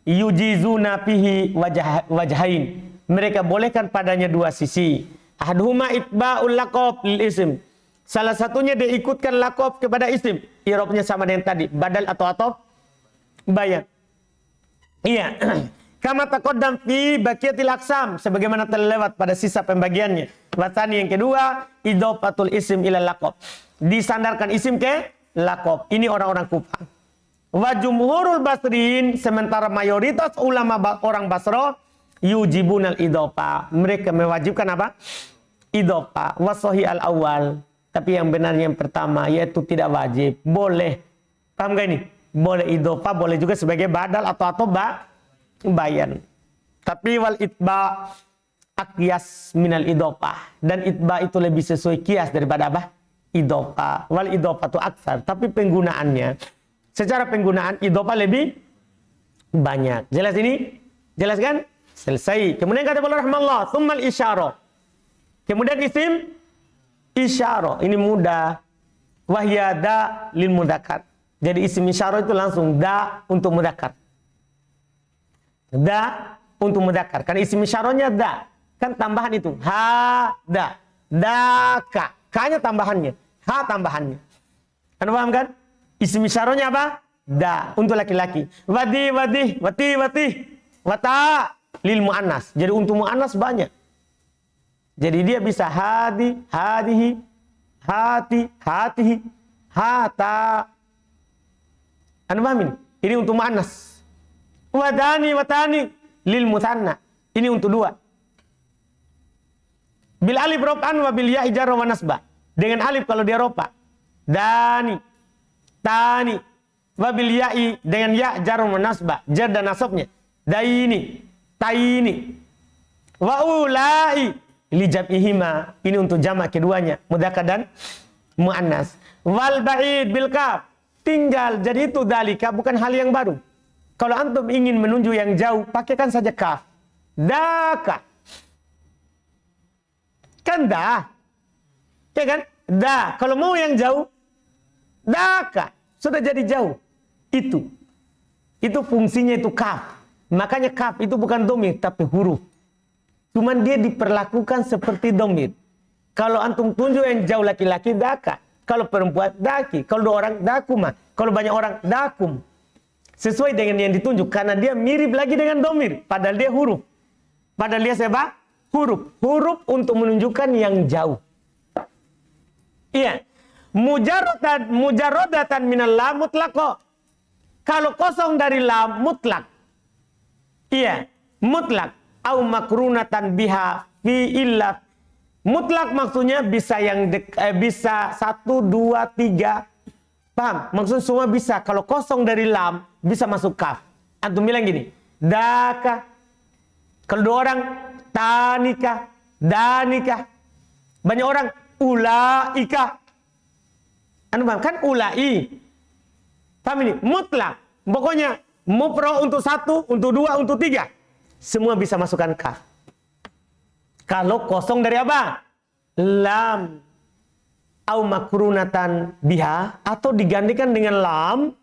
yujizuna fihi wajhain. Mereka bolehkan padanya dua sisi. Ahaduhuma itba'ul laqab lil ism. Salah satunya dia ikutkan laqab kepada isim. Irabnya sama dengan tadi, badal atau atop bayan. Iya. Kama taqaddam fi baqiyatil aqsam, sebagaimana telah lewat pada sisa pembagiannya. Watani yang kedua, idhofatul ism ila laqab. Disandarkan isim ke laqab. Ini orang-orang Kufah. Wa jumhurul basriin, sementara mayoritas ulama orang Basra yujibunal idhofa. Mereka mewajibkan apa? Idhofa. Wa sahih al awal. Tapi yang benar yang pertama, yaitu tidak wajib. Boleh. Paham gak ini? Boleh idhofa, boleh juga sebagai badal atau bayan. Tapi wal itba aqyas minal idhofa. Dan itba itu lebih sesuai kias daripada apa? Idhofa. Wal idhofa itu aksar. Tapi penggunaannya, secara penggunaan idhofa lebih banyak. Jelas ini? Jelas kan? Selesai. Kemudian kata Allah rahmallah, tsummal isyarah. Kemudian isim isyarah. Ini mudah. Wahya da lil mudzakkar. Jadi isim isyarah itu langsung da untuk mudzakkar. Da untuk mudzakkar. Karena isim isyarahnya da. Kan tambahan itu. Ha da. Da ka. Ka-nya tambahannya. Ha tambahannya. Anda paham kan? Isim isyarahnya apa? da untuk laki-laki. Wadi, wati, wata lil muannas. Jadi untuk muannas banyak. Jadi dia bisa hadi, hadihi, hati, hatihi, hata. Anda paham ini? Ini untuk muannas. Wadani, watani lil musanna. Ini untuk dua. Bil alif rof'an wa bil ya'i jarra wa nasba. Dengan alif kalau dia rofa. Dani, tani, wa bil ya'i dengan ya jarra wa nasba. Jar dan nasabnya. Daini, taini, wa ulai li jam'ihima. Ini untuk jamak keduanya, mudzakkar dan muannas. Wal ba'id bil kaf. Tinggal jadi itu dalika bukan hal yang baru. Kalau antum ingin menunjuk yang jauh, pakaikan saja kaf. Daka. Kan dah. Ya kan? Da. Kalau mau yang jauh, daka. Sudah jadi jauh. Itu. Itu fungsinya itu kaf. Makanya kaf itu bukan domir, tapi huruf. Cuman dia diperlakukan seperti domir. Kalau antum tunjuk yang jauh laki-laki, daka. Kalau perempuan, daki. Kalau dua orang, dakuma. Kalau banyak orang, dakum. Sesuai dengan yang ditunjuk. Karena dia mirip lagi dengan domir. Padahal dia huruf. Padahal dia sebab huruf. Huruf untuk menunjukkan yang jauh. Iya. Mujarrodatan minal lam mutlaqo. Kalau kosong dari lam mutlak. Iya. Mutlak. Au makrunatan biha fi illa. Mutlak maksudnya bisa yang bisa 1, 2, 3. Paham? Maksudnya semua bisa. Kalau kosong dari lam bisa masuk kaf. Antum bilang gini. Daka. Kalau dua orang, tanika, danika. Banyak orang, ulaika. Anu paham? Kan ulai. Paham ini? Mutlak. Pokoknya, mufrad untuk 1, untuk 2, untuk 3. Semua bisa masukkan kaf. Kalau kosong dari apa? Lam. Au makrunatan biha. Atau digantikan dengan lam.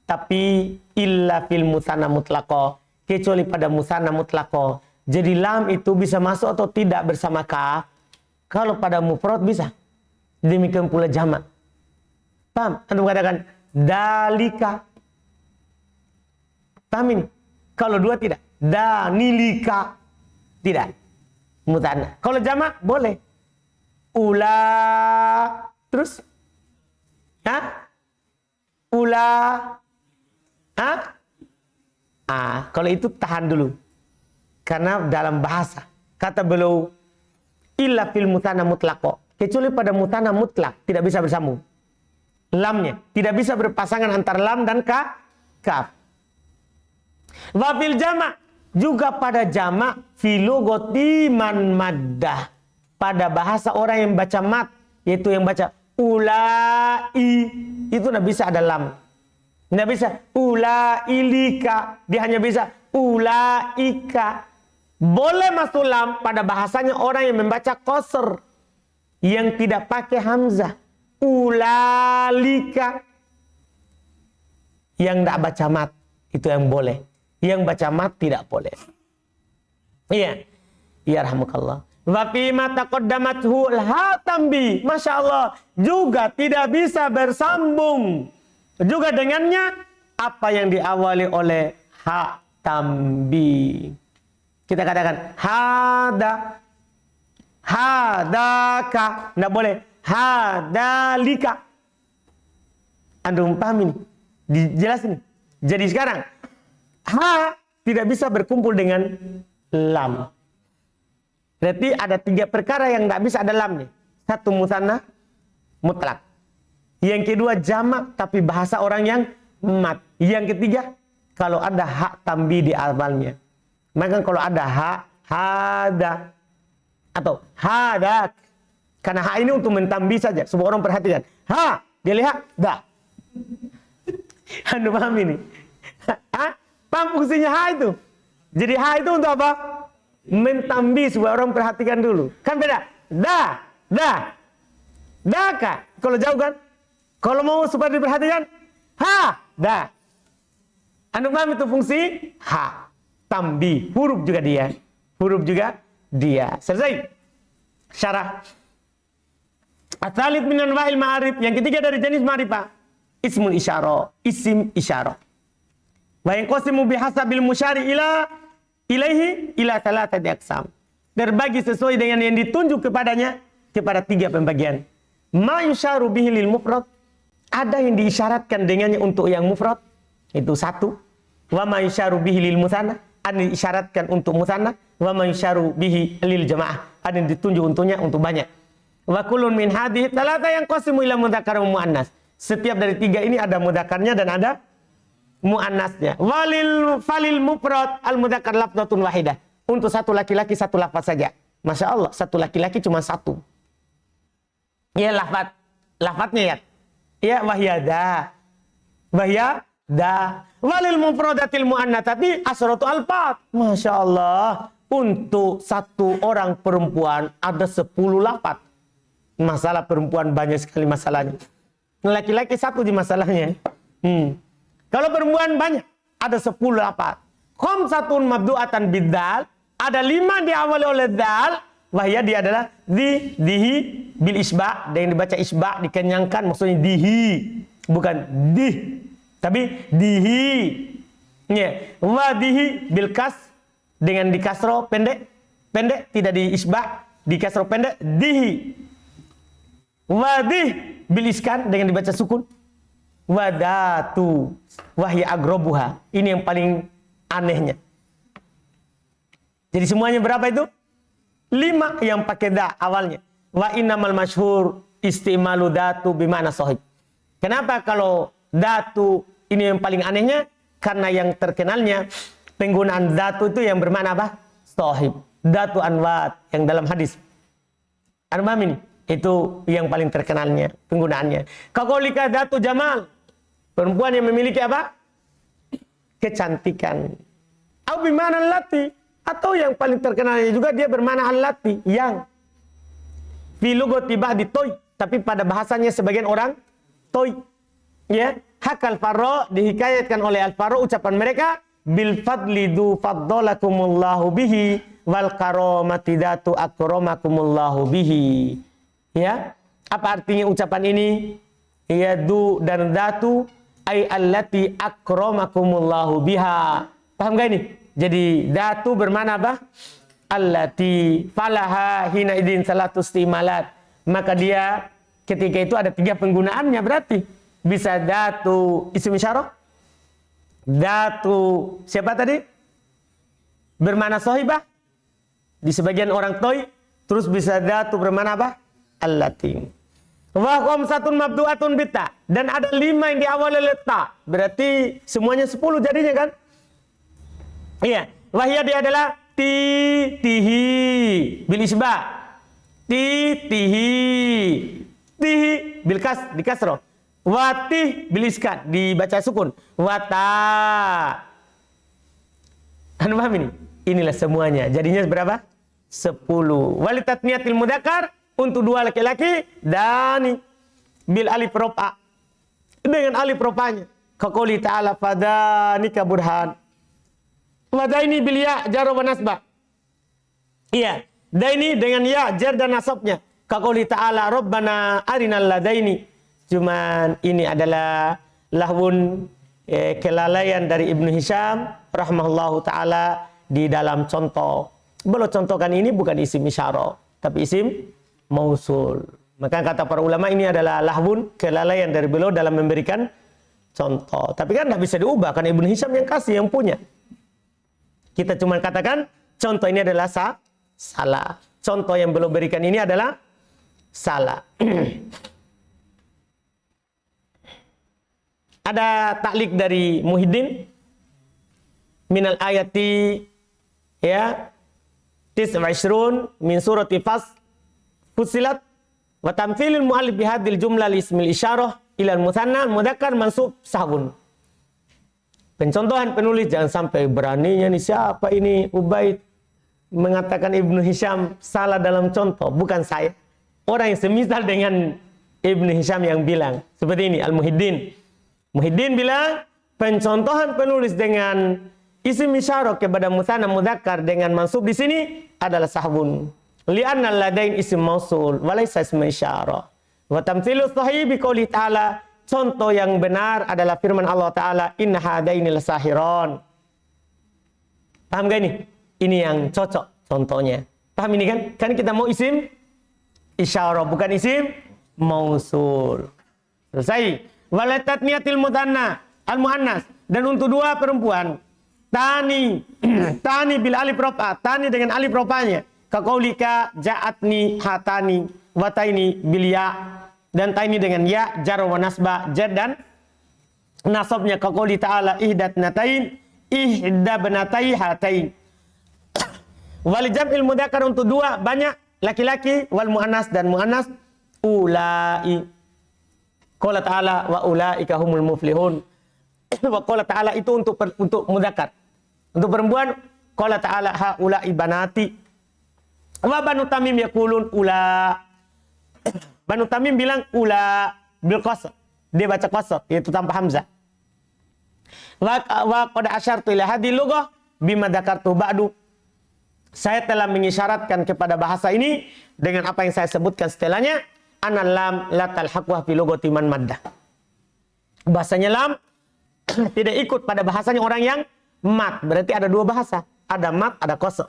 Tapi illa fil musanna mutlaqo. Kecuali pada musanna mutlaqo. Jadi lam itu bisa masuk atau tidak bersama kaf. Kalau pada mufrad bisa. Demikian pula jamak. Paham? Anda mengatakan dalika. Paham ini? Kalau dua tidak. Danilika. Tidak. Mutanna. Kalau jamak boleh. Ula. Terus? Hah? Ula. Hah? Kalau itu tahan dulu. Karena dalam bahasa. Kata beliau. Illa fil mutanna mutlaqo. Kecuali pada mutanna mutlak. Tidak bisa bersambung. Lamnya. Tidak bisa berpasangan antara lam dan kaf. Wafil jamak. Juga pada jamak filugoti man maddah. Pada bahasa orang yang baca mat. Yaitu yang baca ulai. Itu tidak bisa ada lam. Tidak bisa ulailika. Dia hanya bisa ulaika. Boleh masuk lam pada bahasanya orang yang membaca qasr. Yang tidak pakai hamzah. Ulalika. Yang tidak baca mat. Itu yang boleh. Yang baca mat tidak boleh. Iya. Ya rahmukallah. Wa fi ma taqaddamathu al-hatambi. Masya Allah. Juga tidak bisa bersambung. Juga dengannya apa yang diawali oleh hatambi. Kita katakan hada. Hadaka. Tidak boleh. Hadalika. Antum paham ini? Dijelasin. Jadi sekarang ha tidak bisa berkumpul dengan lam. Berarti ada 3 perkara yang tidak bisa ada lamnya. 1 musanna mutlak. Yang kedua jamak tapi bahasa orang yang mat. Yang ketiga kalau ada hak tambi di awalnya. Maka kalau ada hak hada atau hadak. Karena hak ini untuk mentambi saja. Semua orang perhatikan. Ha, dia lihat dah. Anda paham ini? Paham fungsinya ha itu? Jadi ha itu untuk apa? Mentambi supaya orang perhatikan dulu. Kan beda. Daka. Kalau jauh kan? Kalau mau supaya diperhatikan, ha, da. Anda paham itu fungsi? Ha. Tambi. Huruf juga dia. Selesai. Syarah. Asalid minan wa'il ma'arif. Yang ketiga dari jenis ma'rifah. ismul isyarah, isim isyarah. Wa yanqasimu bihasabil musyari ilaihi ila thalathati aqsam. Terbagi sesuai dengan yang ditunjuk kepadanya kepada 3 pembagian. Ma yusyaru bihi lil mufrad, ada yang diisyaratkan dengannya untuk yang mufrad, itu 1. Wa ma yusyaru bihi lil mutsanna, ada yang diisyaratkan untuk mutsanna. Wa ma yusyaru bihi lil jamaah, ada yang ditunjuk untuknya untuk banyak. Wa kullun min hadhihi thalatha yanqasimu ila mudzakkar wa muannas. Setiap dari 3 ini ada mudzakarnya dan ada muannasnya. Falil mufrad al mudzakkar lafzatun wahidah. Untuk 1 laki-laki 1 lafaz saja. Masya Allah, 1 laki-laki cuma 1. Ya lafadznya ya. Ya wahyada. Wahyada. Walil mufradatil muannatati asratu alfat. Masya Allah. Untuk 1 orang perempuan ada 10 lafaz. Masalah perempuan banyak sekali masalahnya. Laki-laki 1 di masalahnya. Kalau perempuan banyak, ada 10 lafaz. Khamsatun mabdu'atan biddal, ada 5 diawali oleh dal. Wahya dia adalah dihi bil isba, dengan dibaca isba dikenyangkan, maksudnya dihi, bukan dih, tapi dihi. Ya, wa dihi bil kas, dengan dikasro pendek, tidak di isba, dikasro pendek, dihi. Wa dih bil iskan, dengan dibaca sukun. Wadatu wahya agrobuha. Ini yang paling anehnya. Jadi semuanya berapa itu? 5 yang pakai da awalnya. Wa innamal masyhur istimalu datu bimana sahib. Kenapa kalau datu ini yang paling anehnya? Karena yang terkenalnya penggunaan datu itu yang bermakna apa? Sahib. Datu anwat yang dalam hadis. Anda paham ini? Itu yang paling terkenalnya penggunaannya. Kakolika datu jamal. Perempuan yang memiliki apa? Kecantikan. Au bimana lati, atau yang paling terkenalnya juga dia bermakna allati, yang. Fi lugati ba'di toy, tapi pada bahasanya sebagian orang toy. Ya, hakal farro dihikayatkan oleh al-farro ucapan mereka bil fadli du faddalakumullahu bihi wal karamati datu akramakumullahu bihi. Ya, apa artinya ucapan ini? Ya, du dan datu ay allati akramakumullahu biha. Paham gak ini? Jadi datu bermana apa? Allati falaha hina idin salatu istimalat. Maka dia ketika itu ada 3 penggunaannya berarti. Bisa datu isim isyarah. Datu siapa tadi? Bermana sahibah. Di sebagian orang toy. Terus bisa datu bermana apa? Allati. Wa khamsatun mabdu'atun bitta, dan ada 5 yang diawali oleh ta. Berarti semuanya 10 jadinya kan? Iya. Wahya dia adalah tihi bil isba. Tihi bil kas, di kasroh. Watih bil iskat, dibaca sukun. Wata. Anda paham ini? Inilah semuanya. Jadinya berapa? 10. Walitatniyatil mudzakkar, untuk 2 laki-laki, dani bil alif rofa, dengan alif rofanya. Kaqouli ta'ala fadanika burhan. Wadaini bil ya jar wa nasba. Iya, daini dengan ya jar dan nasabnya. Kaqouli ta'ala rabbana arinal ladaini. Cuman ini adalah lahwun kelalaian dari Ibnu Hisham rahimahullahu taala di dalam contoh. Beliau contohkan ini bukan isim isyarah, tapi isim mausul. Maka kata para ulama ini adalah lahwun, kelalaian dari beliau dalam memberikan contoh. Tapi kan tidak bisa diubah, kan Ibnu Hisham yang kasih, yang punya. Kita cuma katakan contoh ini adalah salah. Contoh yang beliau berikan ini adalah salah. Ada taklik dari Muhyiddin minal ayati ya 29 min surati Fussilat wa tamthilul mu'allif bihadil jumlah ismil isyarah ilal mutsanna mudzakkar mansub sahun. Pencontohan penulis, jangan sampai beraninya nih siapa ini Ubaid mengatakan Ibnu Hisham salah dalam contoh, bukan saya. Orang yang semisal dengan Ibnu Hisham yang bilang seperti ini, Al-Muhyiddin. Muhyiddin bilang pencontohan penulis dengan isim isyarah kepada mutsanna mudzakkar dengan mansub di sini adalah sahun. Li'anna ladain isim mausul wa laysa ism isyarah. Wa tamthilu sahih bi qouli ta'ala, contoh yang benar adalah firman Allah Ta'ala, inna hadaini lasahiron. Paham gak ini? Ini yang cocok contohnya. Paham ini kan? Kan kita mau isim isyarah, bukan isim mausul. Selesai. Walatat niatil mutanna al-muannas. Dan untuk dua perempuan, tani tani bil alif rofa, tani dengan alif rofanya. Kaqaulika ja'atni hatani wataini bil ya, dan taini dengan ya jar wa nasba, jar dan nasabnya. Kaqauli ta'ala ihdatnatain ihdabnatai hatain. Wal jam'il mudzakkar untuk dua banyak laki-laki, wal muannas dan muannas ulai. Qala ta'ala wa ulaika humul muflihun. Wa qala ta'ala itu untuk mudzakkar. Untuk perempuan qala ta'ala haula'i banati. Wa Banu Tamim yaqulun ula. Banu Tamim bilang ula bil qasr. Dia baca qasr yaitu tanpa hamzah. Wa qad asyartu ila hadhihi lughah bima dzakartu ba'du. Saya telah mengisyaratkan kepada bahasa ini dengan apa yang saya sebutkan setelahnya. Anal lam la talhaqwa fi lughati man maddah. Bahasanya lam tidak ikut pada bahasanya orang yang mat. Berarti ada dua bahasa. Ada mat, ada qasr.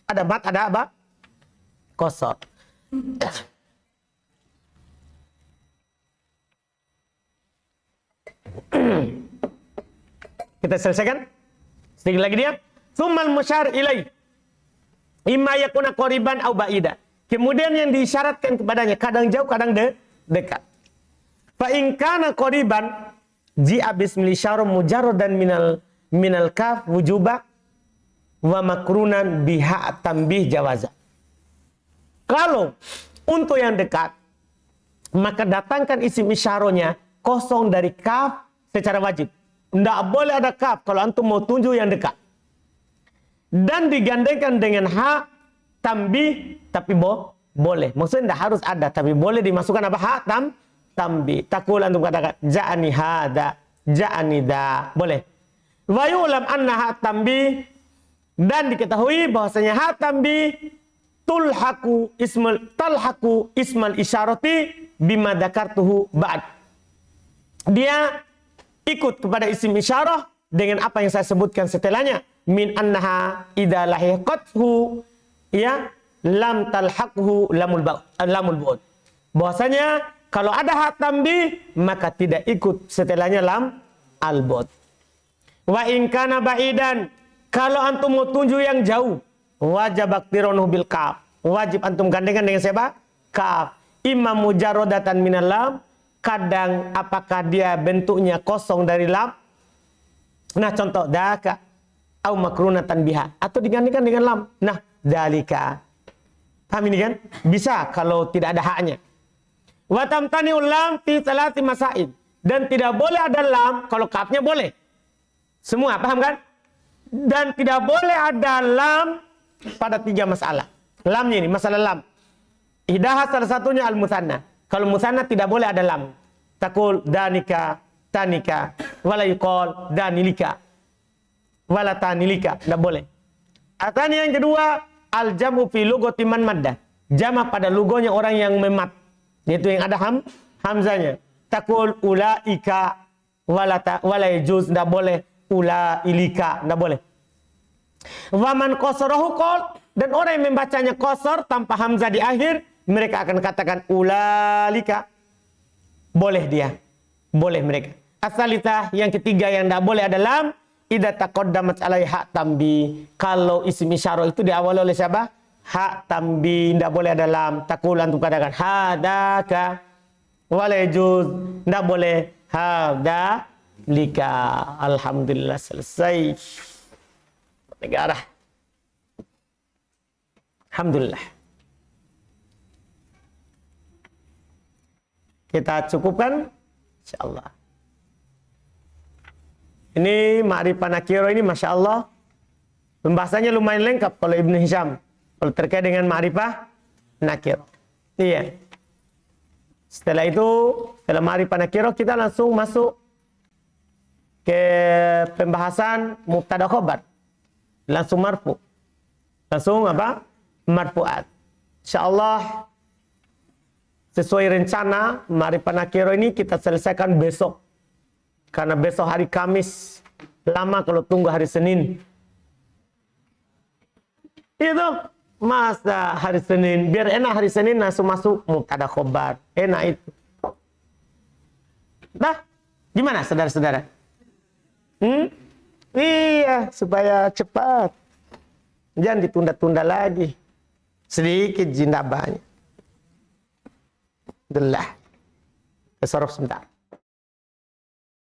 Ada mat, ada apa? Qasr. Kita selesaikan. Sedikit lagi dia. Tsummal musyar ilaih. Imma yakuna qariban au ba'ida. Kemudian yang diisyaratkan kepadanya kadang jauh kadang dekat. Fa in kana qariban ji'a bismil isyarah mujarradan minal kaf wujuba wa makrunan biha tambih jawaza. Kalau untuk yang dekat maka datangkan isim isyarahnya kosong dari kaf secara wajib. Tidak boleh ada kaf kalau antum mau tunjuk yang dekat. Dan digandengkan dengan ha tambih, tapi boleh. Maksudnya tidak harus ada, tapi boleh dimasukkan apa? Ha tambih. Takul antum katakan ja'ani hada, ja'ani da. Boleh. Wa yu'lam anna ha tambih, dan diketahui bahwasanya ha tambih talhaku ismal isyarati bima dzakartuhu ba'd. Dia ikut kepada isim isyarah dengan apa yang saya sebutkan setelahnya. Min annaha idza lahiqathu ya lam talhaqhu lamul bu'd. Bahwasanya kalau ada hak tambih maka tidak ikut setelahnya lam al bu'd. Wa in kana ba'idan, kalau antum mau tunjuk yang jauh, wajib aktironu bil kaf. Wajib antum gandengan dengan siapa? Kaf. Imam mujarradatan minal lam, kadang apakah dia bentuknya kosong dari lam. Nah contoh daka au makrunatan biha, atau digantikan dengan lam. Nah, dalika. Paham ini kan? Bisa kalau tidak ada haknya. Wa tamtani'ul lam fi salati masail. Dan tidak boleh ada lam kalau kafnya boleh. Semua paham kan? Dan tidak boleh ada lam pada 3 masalah. Lamnya ini masalah lam. Ihdaha salah satunya al-musanna. Kalau musanna tidak boleh ada lam. Takul danika, tanika, wala yuqal danilika. Wala tanilika, tidak boleh. Atau yang kedua, al-jam'u fi lughati man madda. Jama' pada lugonya orang yang memat. Yaitu yang ada hamzanya. Takul ulaika wala yajuz, tidak boleh. Ulailika, tidak boleh. Wa man qasarahu qol, dan orang yang membacanya qasar tanpa hamzah di akhir, mereka akan katakan ulalika. Boleh dia. Boleh mereka. Asalita yang ketiga yang tidak boleh ada lam. Idza taqaddamat alai hak tambi. Kalau isim isyarah itu diawali oleh siapa? Hak tambi, tidak boleh ada lam. Takulan untuk katakan hadaka wala yajuz, tidak boleh hada lika. Alhamdulillah selesai. Negara. Alhamdulillah. Kita cukupkan insyaallah. Ini ma'rifah nakiro ini Masya Allah pembahasannya lumayan lengkap kalau Ibnu Hisham kalau terkait dengan ma'rifah nakiro. Iya. Setelah itu, setelah ma'rifah nakiro kita langsung masuk ke pembahasan mubtada khobar. Langsung marfu. Langsung apa? Marfu'at. Insya Allah sesuai rencana, mari Panakero ini kita selesaikan besok. Karena besok hari Kamis. Lama kalau tunggu hari Senin. Itu masa hari Senin. Biar enak hari Senin langsung masuk mubtada khobar. Enak itu. Dah, gimana saudara-saudara? Iya, supaya cepat. Jangan ditunda-tunda lagi. Sedikit jinda banyak. Itulah. Kesorot sebentar.